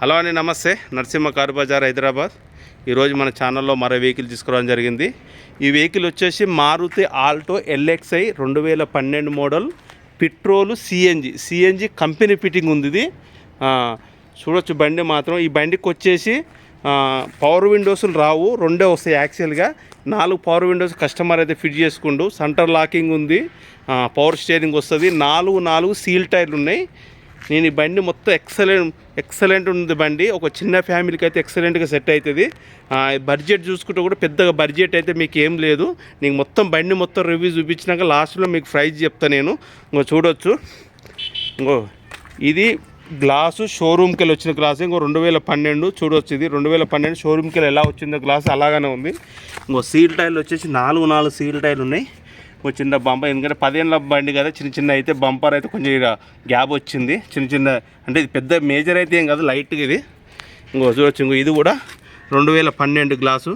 Hello అండి, నమస్తే. Narasimha car Bazar Hyderabad. ఈరోజు మన ఛానల్లో మరో వెహికల్ తీసుకురావడం జరిగింది. ఈ వెహికల్ వచ్చేసి Maruti Alto LXi 2012 model petrol CNG company fitting ఉంది. ఇది చూడొచ్చు. బండి మాత్రం ఈ బండికి వచ్చేసి పవర్ విండోస్లు రావు, రెండే వస్తాయి. యాక్చువల్గా 4 పవర్ విండోస్ కస్టమర్ అయితే ఫిట్ చేసుకుంటూ, సెంటర్ లాకింగ్ ఉంది, పవర్ స్టీరింగ్ వస్తుంది, 4 సీల్ టైర్లు ఉన్నాయి. నేను ఈ బండి మొత్తం ఎక్సలెంట్ ఉంది. బండి ఒక చిన్న ఫ్యామిలీకి అయితే ఎక్సలెంట్గా సెట్ అవుతుంది. బడ్జెట్ చూసుకుంటే కూడా పెద్దగా బడ్జెట్ అయితే మీకు ఏం లేదు. నీకు మొత్తం బండి మొత్తం రివ్యూ చూపించినాక లాస్ట్లో మీకు ప్రైస్ చెప్తాను నేను. ఇంకో చూడొచ్చు. ఇంకో ఇది గ్లాసు షోరూమ్కి వెళ్ళి వచ్చిన గ్లాస్. ఇంకో 2012 చూడవచ్చు. ఇది 2012 షోరూమ్కి వెళ్ళి ఎలా వచ్చిందో గ్లాస్ అలాగానే ఉంది. ఇంకో సీల్ టైర్లు వచ్చేసి 4 సీల్ టైర్లు ఉన్నాయి. ఒక చిన్న బంపర్, ఎందుకంటే 10 ఏళ్ళ బండి కదా, చిన్న అయితే బంపర్ అయితే కొంచెం గ్యాప్ వచ్చింది. చిన్న అంటే ఇది పెద్ద మేజర్ అయితే ఏం కాదు, లైట్గా ఇది. ఇంకో చూడొచ్చు. ఇంకో ఇది కూడా 2012 గ్లాసు.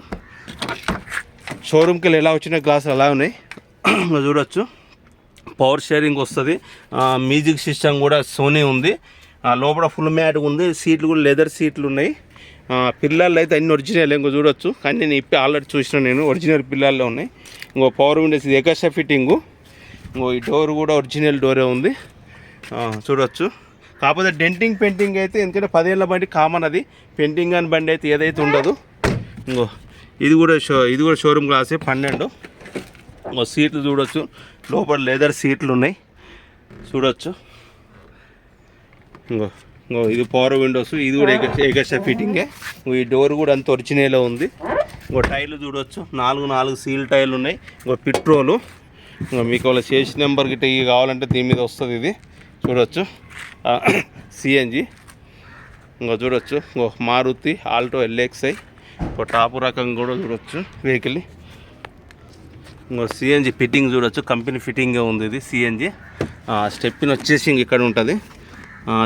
షోరూమ్కి వెళ్ళి ఎలా వచ్చిన గ్లాసులు అలా ఉన్నాయి. ఇంకో చూడొచ్చు. పవర్ షేరింగ్ వస్తుంది. మ్యూజిక్ సిస్టమ్ కూడా సోనీ ఉంది. లోపల ఫుల్ మ్యాట్ ఉంది. సీట్లు కూడా లెదర్ సీట్లు ఉన్నాయి. పిల్లలు అయితే అన్ని ఒరిజినల్. ఇంకో చూడొచ్చు. కానీ నేను ఇప్పి ఆల్రెడీ చూసిన, నేను ఒరిజినల్ పిల్లల్లో ఉన్నాయి. ఇంకో పవర్ విండోస్ ఇది ఎగస్ట్రా ఫిట్టింగు. ఇంకో ఈ డోర్ కూడా ఒరిజినల్ డోరే ఉంది. చూడొచ్చు. కాకపోతే డెంటింగ్ పెయింటింగ్ అయితే, ఎందుకంటే 10 ఏళ్ళ బండి కామన్, అది పెయింటింగ్ అని బండి అయితే ఏదైతే ఉండదు. ఇంకో ఇది కూడా షోరూమ్ గ్లాసే 12. ఇంకో సీట్లు చూడొచ్చు. లోపల లెదర్ సీట్లు ఉన్నాయి. చూడొచ్చు. ఇంకో ఇది పవర్ విండోస్. ఇది కూడా ఎగస్ట్రా ఫిట్టింగే. ఈ డోర్ కూడా అంత ఒరిజినల్ ఉంది. ఇంకో టైర్లు చూడవచ్చు. 4 సీల్ టైర్లు ఉన్నాయి. ఇంకో పెట్రోలు. మీకు వాళ్ళ చేసి నెంబర్ గిట్ట ఇవి కావాలంటే దీని మీద వస్తుంది. ఇది చూడవచ్చు. సిఎన్జి. ఇంకో చూడవచ్చు. ఇంకో మారుతి ఆల్టో LXi. ఇంకో టాపు రకం కూడా చూడవచ్చు వెహికల్. ఇంకో సిఎన్జి ఫిట్టింగ్ చూడవచ్చు. కంపెనీ ఫిట్టింగే ఉంది ఇది సిఎన్జి. స్టెప్పిన్ వచ్చేసి ఇక్కడ ఉంటుంది.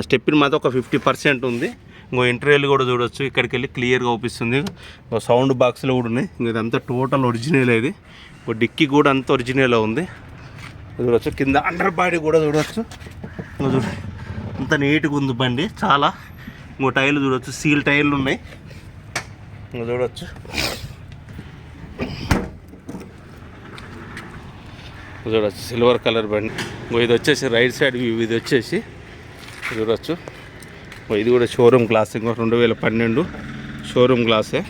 స్టెప్పిన్ మాత్రం ఒక 50% ఉంది. ఇంకో ఇంటర్వ్యూలు కూడా చూడవచ్చు. ఇక్కడికి వెళ్ళి క్లియర్గా అవుపిస్తుంది. ఇంకో సౌండ్ బాక్స్లో కూడా ఉన్నాయి. ఇంక ఇదంతా టోటల్ ఒరిజినల్. ఇది ఇంకో డిక్కీ కూడా అంత ఒరిజినల్ ఉంది. చూడవచ్చు. కింద అండర్ బాడీ కూడా చూడవచ్చు. ఇంకో అంత నీట్గా ఉంది బండి చాలా. ఇంకో టైర్లు చూడవచ్చు. సీల్ టైర్లు ఉన్నాయి. ఇంకో చూడవచ్చు. సిల్వర్ కలర్ బండి. ఇంకో ఇది వచ్చేసి రైట్ సైడ్ వ్యూ. ఇది వచ్చేసి చూడవచ్చు. ఇది కూడా షోరూమ్ గ్లాస్. ఇంకో 2012 షోరూమ్ గ్లాసే.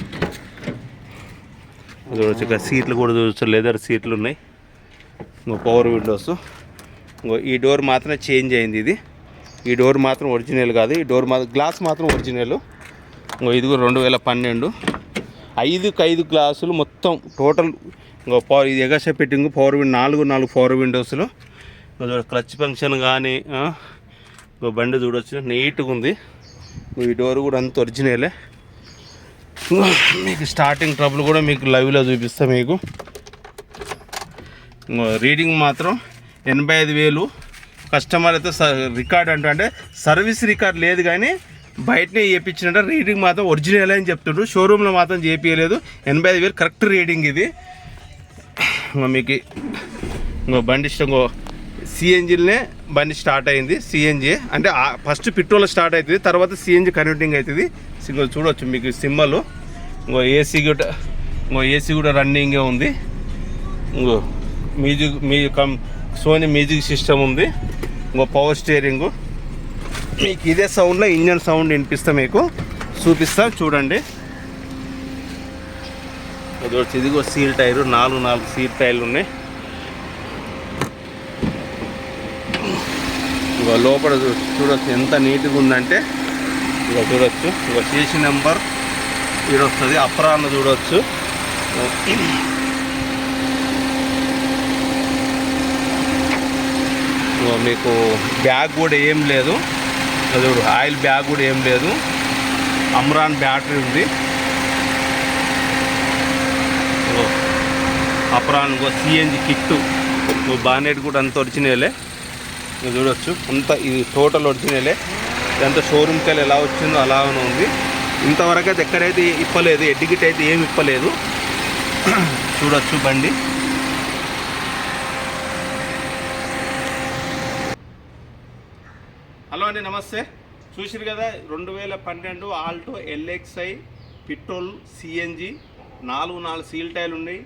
చూడవచ్చు. ఇక్కడ సీట్లు కూడా చూడవచ్చు. లెదర్ సీట్లు ఉన్నాయి. ఇంకో పవర్ విండోస్. ఇంకో ఈ డోర్ మాత్రం చేంజ్ అయింది. ఇది ఈ డోర్ మాత్రం ఒరిజినల్ కాదు. ఈ డోర్ మాత్రం గ్లాస్ మాత్రం ఒరిజినల్. ఇంకో ఇది కూడా 2012. 5 గ్లాసులు మొత్తం టోటల్. ఇంకో పవర్ ఇది extra fitting. Power window 4 power విండోస్లో. క్లచ్ ఫంక్షన్ కానీ. ఇంకో బండి చూడవచ్చు. నీట్గా ఉంది. ఈ డోర్ కూడా అంత ఒరిజినలే. మీకు స్టార్టింగ్ ట్రబుల్ కూడా మీకు లైవ్లో చూపిస్తా మీకు. రీడింగ్ మాత్రం 85,000. కస్టమర్ అయితే రికార్డ్ అంటే సర్వీస్ రికార్డ్ లేదు, కానీ బయటనే చేయించినట్టు రీడింగ్ మాత్రం ఒరిజినల్ అని చెప్తుండ్రు. షోరూంలో మాత్రం చేయించలేదు. 85,000 కరెక్ట్ రీడింగ్ ఇది. మీకు ఇంకో బండి ఇష్టం. సిఎన్జినే బండి స్టార్ట్ అయింది. సిఎన్జి అంటే ఫస్ట్ పెట్రోల్ స్టార్ట్ అవుతుంది, తర్వాత సిఎన్జి కన్వర్టింగ్ అవుతుంది. ఇంకో చూడవచ్చు మీకు సింబల్. ఇంకో ఏసీ కూడా రన్నింగే ఉంది. ఇంకో సోనీ మ్యూజిక్ సిస్టమ్ ఉంది. ఇంకో పవర్ స్టీరింగు. మీకు ఇదే సౌండ్లో ఇంజన్ సౌండ్ వినిపిస్తా, మీకు చూపిస్తా చూడండి. ఇదిగో సీల్ టైరు. 4 సీల్ టైర్లు ఉన్నాయి. ఇంకో లోపల చూడవచ్చు ఎంత నీట్గా ఉందంటే. ఇక చూడవచ్చు. ఇంకో చేసి నెంబర్ ఇది వస్తుంది. అప్రాన్ చూడవచ్చు. మీకు బ్యాగ్ కూడా ఏం లేదు. చూడు, ఆయిల్ బ్యాగ్ కూడా ఏం లేదు. అమ్రాన్ బ్యాటరీ ఉంది. Apron CNG kit. బానెట్ కూడా అంత ఒరిజినలే. మీరు చూడవచ్చు. అంత ఇది టోటల్ ఒరిజినలే. ఇదంతా షోరూమ్కి వెళ్ళి ఎలా వచ్చిందో అలానే ఉంది. ఇంతవరకు అయితే ఎక్కడైతే ఇప్పలేదు, ఎడ్డిగిట్ అయితే ఏమి ఇప్పలేదు. చూడవచ్చు బండి. హలో అండి, నమస్తే. చూసిరు కదా 2012 Alto LXi petrol CNG 4 seal టైర్లు ఉన్నాయి.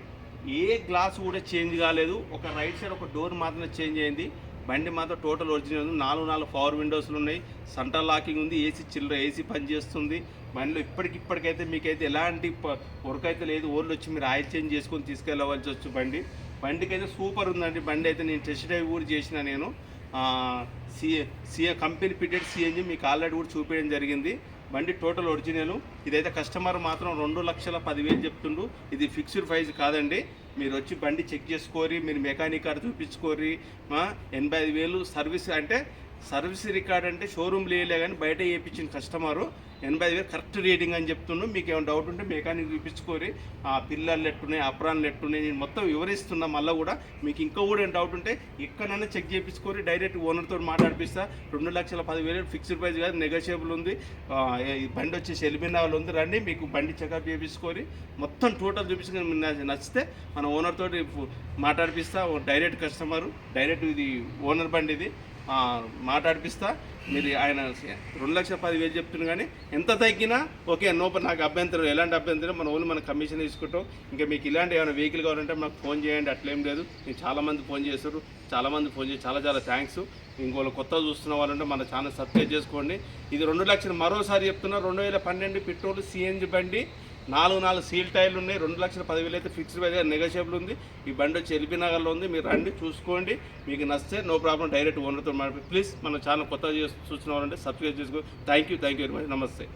ఏ గ్లాస్ కూడా చేంజ్ కాలేదు. ఒక రైట్ సైడ్ ఒక డోర్ మాత్రమే చేంజ్ అయింది. బండి మాత్రం టోటల్ ఒరిజినల్ ఉంది. 4 పవర్ విండోస్లు ఉన్నాయి. సెంట్రల్ లాకింగ్ ఉంది. ఏసీ పనిచేస్తుంది. బండిలో ఇప్పటికైతే మీకైతే ఎలాంటి వర్క్ అయితే లేదు. ఓన్లీ వచ్చి మీరు ఆయిల్ చేంజ్ చేసుకొని తీసుకెళ్ళవలసి వచ్చు. బండికి అయితే సూపర్ ఉందండి. బండి అయితే నేను టెస్ట్ డ్రైవ్ కూడా చేసిన. నేను కంపెనీ ఫిటెడ్ సిఎన్జి మీకు ఆల్రెడీ కూడా చూపించడం జరిగింది. బండి టోటల్ ఒరిజినల్. ఇదైతే కస్టమర్ మాత్రం 2,10,000 చెప్తుండు. ఇది ఫిక్స్డ్ ప్రైస్ కాదండి. మీరు వచ్చి బండి చెక్ చేసుకోరి, మీరు మెకానిక్ కార్ చూపించుకోరి. 85,000 సర్వీస్ అంటే సర్వీస్ రికార్డ్ అంటే షోరూమ్ లేలే కానీ బయట చేయించిన కస్టమరు 85,000 కరెక్ట్ రేటింగ్ అని చెప్తున్నాను. మీకు ఏమైనా డౌట్ ఉంటే మెకానిక్ చూపించుకోరి. పిల్లలు ఎట్టున్నాయి, అప్రాన్లు ఎట్టున్నాయి, నేను మొత్తం వివరిస్తున్నా. మళ్ళీ కూడా మీకు ఇంకా కూడా ఏమైనా డౌట్ ఉంటే ఎక్కడైనా చెక్ చేయించుకోరి. డైరెక్ట్ ఓనర్తో మాట్లాడిపిస్తా. 2,10,000 ఫిక్స్డ్ ప్రైస్ కాదు, నెగోషియబుల్ ఉంది. ఈ బండి వచ్చేసి ఎల్బినావాళ్ళు ఉంది. రండి, మీకు బండి చెకప్ చేయించుకోరి. మొత్తం టోటల్ చూపించుకొని నచ్చితే మన ఓనర్తో మాట్లాడిపిస్తా. డైరెక్ట్ కస్టమరు, డైరెక్ట్ ఇది ఓనర్ బండి ఇది మాట్లాడిపిస్తా. మీరు ఆయన 2,10,000 చెప్తున్నారు కానీ ఎంత తగ్గినా ఓకే, నాకు అభ్యంతరం, ఎలాంటి అభ్యంతరం మన ఓన్లీ మన కమిషన్ తీసుకుంటాం. ఇంకా మీకు ఇలాంటి ఏమైనా వెహికల్ కావాలంటే మాకు ఫోన్ చేయండి. అట్లేం లేదు. నేను చాలామంది ఫోన్ చేస్తారు. చాలా థ్యాంక్స్. ఇంకోళ్ళు కొత్తగా చూస్తున్న వాళ్ళంటే మన ఛానల్ సబ్స్క్రైబ్ చేసుకోండి. ఇది 2 లక్షలు మరోసారి చెప్తున్నా. 2012 పెట్రోల్ సిఎన్జి బండి. 4 సీల్ టైర్లు ఉన్నాయి. 2,10,000 అయితే ఫిక్స్డ్ ప్రైస్ నెగోషియబుల్ ఉంది. ఈ బండి వచ్చి ఎల్బీ నగర్లో ఉంది. మీరు రండి, చూసుకోండి. మీకు నచ్చితే నో ప్రాబ్లం డైరెక్ట్ ఓనర్తో మాట్లాడి. ప్లీజ్ మన ఛానల్ కొత్తగా చూస్తున్న వాళ్ళంటే సబ్స్క్రైబ్ చేసుకోండి. Thank you very much. నమస్తే.